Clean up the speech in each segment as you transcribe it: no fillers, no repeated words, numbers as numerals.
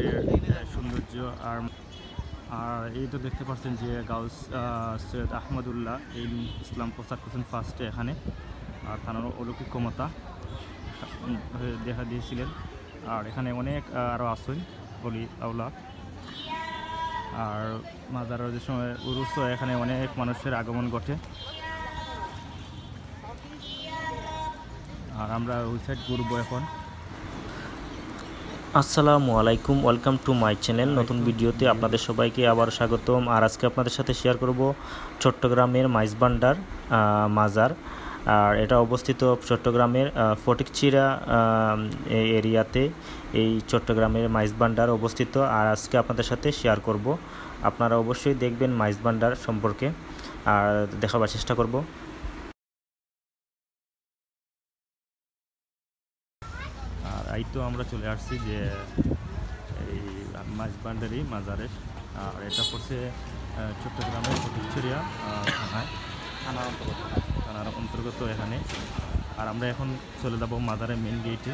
পাহাড়ের সৌন্দর্য। আর আর এই তো দেখতে পাচ্ছেন যে গাউস সৈয়দ আহমদুল্লাহ এই ইসলাম প্রচার করছেন ফার্স্টে এখানে, আর তার অলৌকিক ক্ষমতা দেখা দিয়েছিলেন। আর এখানে অনেক আরও আসেন বলি আউলা। আর মাজারের যে সময় উরুস এখানে অনেক মানুষের আগমন ঘটে। আর আমরা ওই সাইড ঘুরবো এখন। আসসালামু আলাইকুম, ওয়েলকাম টু মাই চ্যানেল। নতুন ভিডিওতে আপনাদের সবাইকে আবার স্বাগতম। আর আজকে আপনাদের সাথে শেয়ার করব চট্টগ্রামের মাইজভান্ডার মাজার। আর এটা অবস্থিত চট্টগ্রামের ফটিকচিরা এরিয়াতে। এই চট্টগ্রামের মাইজভান্ডার অবস্থিত। আর আজকে আপনাদের সাথে শেয়ার করব। আপনারা অবশ্যই দেখবেন মাইজভান্ডার সম্পর্কে আর দেখাবার চেষ্টা করব। আর এই তো আমরা চলে আসছি যে এই মাইজভান্ডারি মাজারে। আর এটা পড়ছে চট্টগ্রামের ফটিকছড়িয়া থানার অন্তর্গত এখানে। আর আমরা এখন চলে যাব মাজারের মেন গেটে,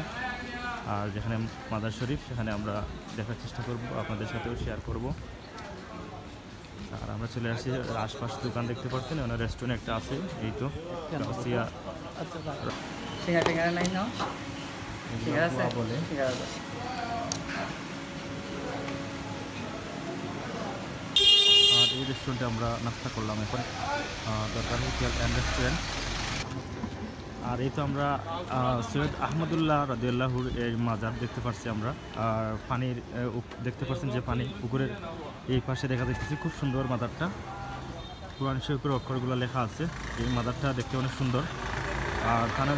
আর যেখানে মাজার শরীফ সেখানে আমরা দেখার চেষ্টা করব, আপনাদের সাথেও শেয়ার করব। আর আমরা চলে আসছি, আশপাশ দোকান দেখতে পাচ্ছেন, ওখানে রেস্টুরেন্ট একটা আছে। এই তো বলে আর এই রেস্টুরেন্টে আমরা নাস্তা করলাম এখন, দরকার হোটেল অ্যান্ড রেস্টুরেন্ট। আর এই তো আমরা সৈয়দ আহমদুল্লাহ রাদিয়াল্লাহুর এই মাজার দেখতে পাচ্ছি আমরা। আর পানির দেখতে পাচ্ছেন যে পানি পুকুরের এই পাশে দেখা যাচ্ছে খুব সুন্দর মাজারটা। কোরআন শরীফের অক্ষরগুলো লেখা আছে। এই মাজারটা দেখতে অনেক সুন্দর। আর তার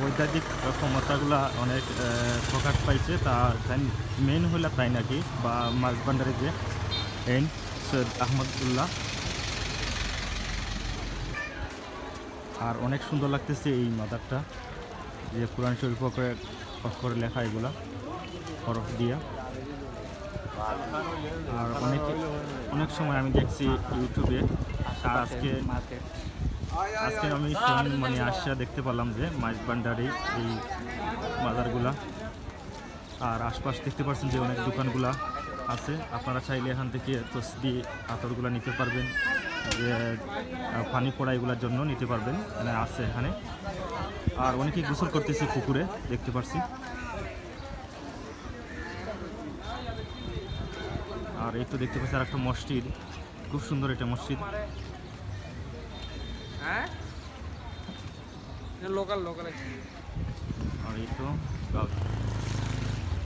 ঐতিহাসিক ক্ষমতাগুলো অনেক প্রকাশ পাইছে। তা মেইন হইল তাই নাকি, বা মাইজভান্ডারি যে এই সৈয়দ আহমদুল্লাহ। আর অনেক সুন্দর লাগতেছে এই মাজারটা, যে কোরআন শরীফ অক্ষরে লেখা এগুলা হরফ দিয়া। আর অনেক সময় আমি দেখছি ইউটিউবে। আজকে আমি মানে আসা দেখতে পেলাম যে মাইজভান্ডারি এই মাজারগুলা। আর আশপাশ দেখতে পাচ্ছেন যে অনেক দোকানগুলা আছে। আপনারা চাইলে এখান থেকে তসবি আতরগুলো নিতে পারবেন, যে পানি পড়া এগুলোর জন্য নিতে পারবেন, মানে আছে এখানে। আর অনেকেই গোসল করতেছে পুকুরে দেখতে পাচ্ছি। আর এই তো দেখতে পাচ্ছি আর একটা মসজিদ, খুব সুন্দর এটা মসজিদ।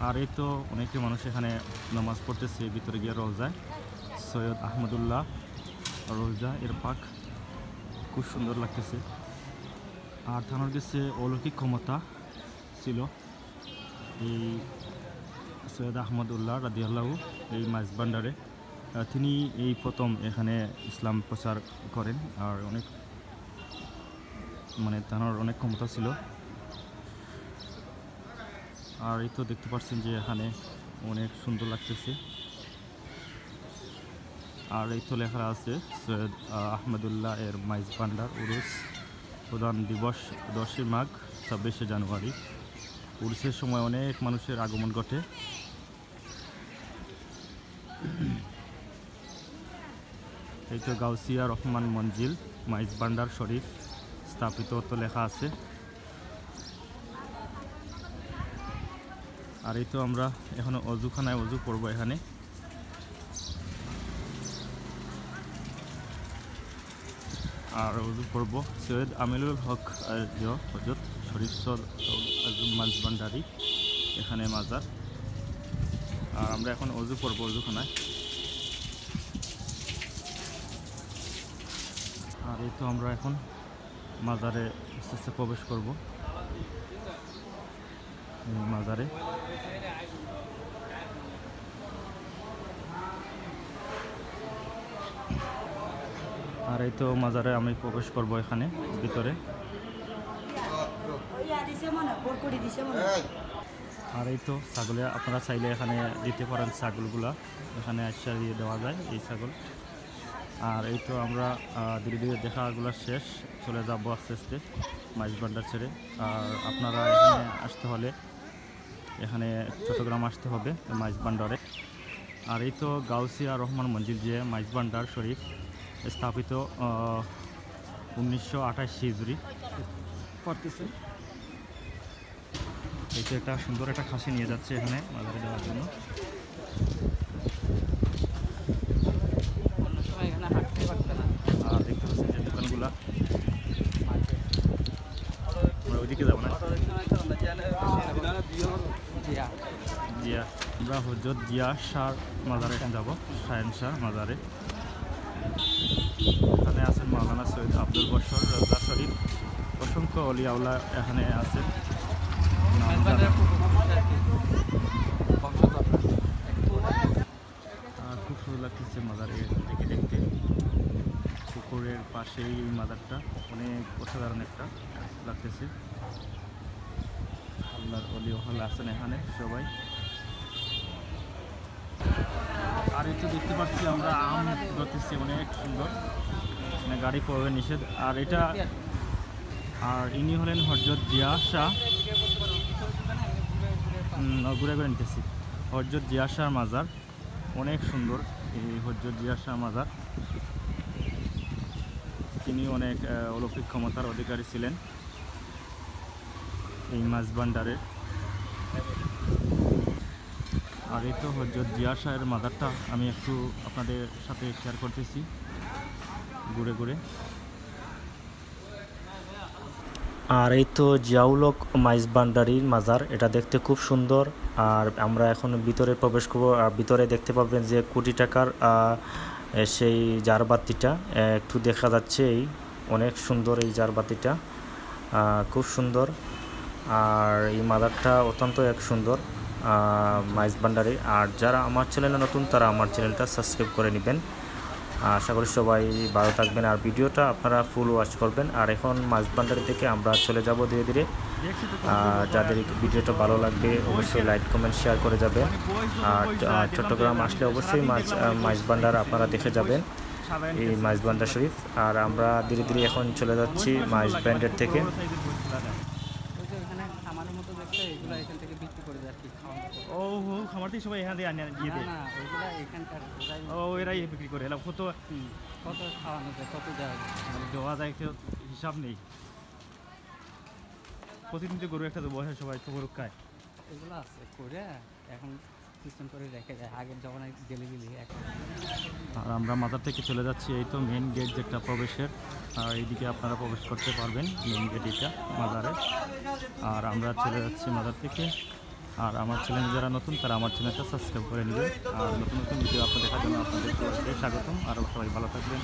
আর এই তো অনেকে মানুষ এখানে নামাজ পড়তেছে ভিতরে গিয়ে রওজায় সৈয়দ আহমদুল্লাহ রওজা এর পাক, খুব সুন্দর লাগতেছে। আর থানার কাছে অলৌকিক ক্ষমতা ছিল এই সৈয়দ আহমদুল্লাহ রাদিয়াল্লাহু এই মাইজভান্ডারে। তিনি এই প্রথম এখানে ইসলাম প্রচার করেন। আর অনেক মানে তার অনেক ক্ষমতা ছিল। আর এই তো দেখতে পাচ্ছেন যে এখানে অনেক সুন্দর লাগতেছে। আর এই তো লেখা আছে সৈয়দ আহমদুল্লাহ এর মাইজভান্ডার উরুস প্রধান দিবস 10 মাঘ 26 জানুয়ারি। উরুসের সময় অনেক মানুষের আগমন ঘটে। এই তো গাউসিয়া রহমান মঞ্জিল মাইজভান্ডার শরীফ স্থাপিত তো লেখা আছে। আর এই তো আমরা এখন অজুখানায় অজু করবো এখানে। আর অজু করবো সৈয়দ আমিনুল হক হজরত শরীফ মাইজভান্ডারি এখানে মাজার। আর আমরা এখন অজু করবো অজুখানায়। আর এই তো আমরা এখন মাজারে আস্তে আস্তে প্রবেশ করবো মাজারে। আর এই তো মাজারে আমি প্রবেশ করব এখানে ভিতরে। আর এই তো ছাগলে আপনারা চাইলে এখানে দিতে পারেন, ছাগলগুলা এখানে আসা দিয়ে দেওয়া যায় এই ছাগল। আর এই তো আমরা ধীরে ধীরে দেখাগুলো শেষ, চলে যাবো আস্তে আস্তে মাইজভান্ডার ছেড়ে। আর আপনারা এখানে আসতে হলে এখানে চট্টগ্রাম আসতে হবে মাইজ ভান্ডারে। আর এই তো গাউসিয়া রহমান মঞ্জিল যে মাইজ ভান্ডার শরীফ স্থাপিত 1928 হিজরি করতেছে। এই তো একটা সুন্দর একটা খাসি নিয়ে যাচ্ছে এখানে মাজারে দেওয়ার জন্য। আর দেখতে পাচ্ছেন যে দোকানগুলা, আমরা ওইদিকে যাবো না। জিয়া, আমরা হজরত জিয়া শাহ মাজারে যাবো, শাহেন শাহ মাজারে। এখানে আছেন মাওলানা সৈয়দ আব্দুল বশর রাজা শরীফ, অসংখ্য অলিয়াউলা এখানে আছেন। খুব সুন্দর লাগতেছে মাজারে থেকে দেখতে। পুকুরের পাশেই এই মাজারটা অনেক অসাধারণ একটা লাগতেছে। আল্লাহর অলিওয়ালা আছেন এখানে সবাই। আর এই তো দেখতে পাচ্ছি আমরা আম ধরতেছি, অনেক সুন্দর, মানে গাড়ি প্রবেশ নিষেধ। আর এটা, আর ইনি হলেন হজরত জিয়া শাহ, ঘুরে ঘুরে নিতেছি, হজরত জিয়া শাহ মাজার, অনেক সুন্দর এই হজরত জিয়া শাহ মাজার। তিনি অনেক অলৌকিক ক্ষমতার অধিকারী ছিলেন এই মাইজ ভান্ডারের। আর এই তো হজরত জিয়া শাহের মাজারটা আমি একটু আপনাদের সাথে শেয়ার করতেছি ঘুরে ঘুরে। আর এই তো জিয়াউলক মাইজ ভান্ডারির মাজার, এটা দেখতে খুব সুন্দর। আর আমরা এখন ভিতরে প্রবেশ করব। আর ভিতরে দেখতে পাবেন যে কোটি টাকার সেই জারবাতিটা একটু দেখা যাচ্ছে। এই অনেক সুন্দর এই জারবাতিটা, খুব সুন্দর। আর এই মাজারটা অত্যন্ত এক সুন্দর মাইজ ভান্ডারি। আর যারা আমার চ্যানেলে নতুন তারা আমার চ্যানেলটা সাবস্ক্রাইব করে নেবেন। আশা করি সবাই ভালো থাকবেন আর ভিডিওটা আপনারা ফুল ওয়াচ করবেন। আর এখন মাইজ ভান্ডারি থেকে আমরা চলে যাব ধীরে ধীরে। যাদের ভিডিওটা ভালো লাগবে অবশ্যই লাইক কমেন্ট শেয়ার করে যাবেন। আর চট্টগ্রাম আসলে অবশ্যই মাইজ ভান্ডার আপনারা দেখে যাবেন, এই মাইজ ভান্ডার শরীফ। আর আমরা ধীরে ধীরে এখন চলে যাচ্ছি মাইজ ব্র্যান্ডের থেকে। ও খামার থেকে সবাই এখান থেকে দিয়ে দেয়। ও এরাই বিক্রি করে এলাম। কত কত খাওয়ানো যায়, কত দেওয়া যায়, দেওয়া যায় কেউ হিসাব নেই। প্রতিদিন তো গরু একটা বসে সবাই তো গরু খায়। এগুলো আছে করে এখন সিস্টেম করে রেখে যায়, আগের যখন গেলে গেলি এখন। আর আমরা মাজার থেকে চলে যাচ্ছি, এই তো মেন গেট যেটা প্রবেশের। আর এইদিকে আপনারা প্রবেশ করতে পারবেন, মেন গেট এটা মাজারে। আর আমরা চলে যাচ্ছি মাজার থেকে। আর আমার চ্যানেল যারা নতুন তারা আমার চ্যানেলটা সাবস্ক্রাইব করে নেবেন। আর নতুন নতুন ভিডিও আপনাদের দেখার জন্য আপনাদেরকে স্বাগতম। আর সবাই ভালো থাকবেন।